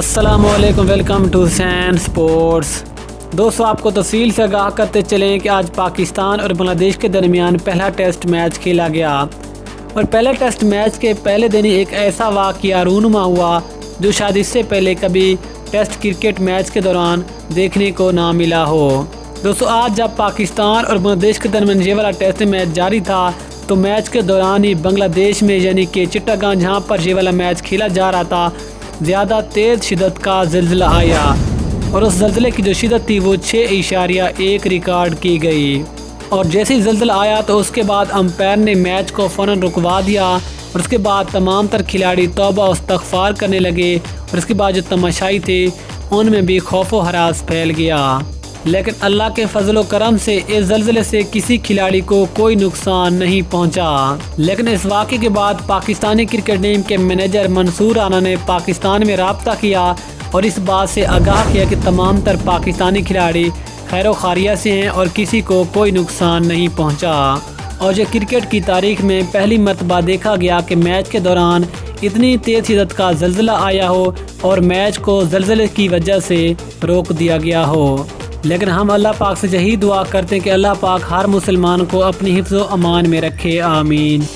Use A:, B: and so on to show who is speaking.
A: السلام علیکم، welcome to scene sports. دوستو، آپ کو تفصیل سے آگاہ کرتے چلیں کہ آج پاکستان اور بنگلہ دیش کے درمیان پہلا ٹیسٹ میچ کھیلا گیا اور پہلے ٹیسٹ میچ کے پہلے دن ہی ایک ایسا واقعہ رونما ہوا جو شاید اس سے پہلے کبھی ٹیسٹ کرکٹ میچ کے دوران دیکھنے کو نہ ملا ہو۔ دوستو، آج جب پاکستان اور بنگلہ دیش کے درمیان یہ والا ٹیسٹ میچ جاری تھا تو میچ کے دوران ہی بنگلہ دیش میں یعنی کہ چٹاگان جہاں پر یہ والا میچ کھیلا جا رہا تھا، زیادہ تیز شدت کا زلزلہ آیا اور اس زلزلے کی جو شدت تھی وہ 6.1 ریکارڈ کی گئی، اور جیسے ہی زلزلہ آیا تو اس کے بعد امپائر نے میچ کو فوراً رکوا دیا اور اس کے بعد تمام تر کھلاڑی توبہ و استغفار کرنے لگے اور اس کے بعد جو تماشائی تھے ان میں بھی خوف و ہراس پھیل گیا۔ لیکن اللہ کے فضل و کرم سے اس زلزلے سے کسی کھلاڑی کو کوئی نقصان نہیں پہنچا۔ لیکن اس واقعے کے بعد پاکستانی کرکٹ ٹیم کے مینیجر منصور رانا نے پاکستان میں رابطہ کیا اور اس بات سے آگاہ کیا کہ تمام تر پاکستانی کھلاڑی خیر و خیریت سے ہیں اور کسی کو کوئی نقصان نہیں پہنچا۔ اور یہ کرکٹ کی تاریخ میں پہلی مرتبہ دیکھا گیا کہ میچ کے دوران اتنی تیز شدت کا زلزلہ آیا ہو اور میچ کو زلزلے کی وجہ سے روک دیا گیا ہو۔ لیکن ہم اللہ پاک سے یہی دعا کرتے ہیں کہ اللہ پاک ہر مسلمان کو اپنی حفظ و امان میں رکھے، آمین۔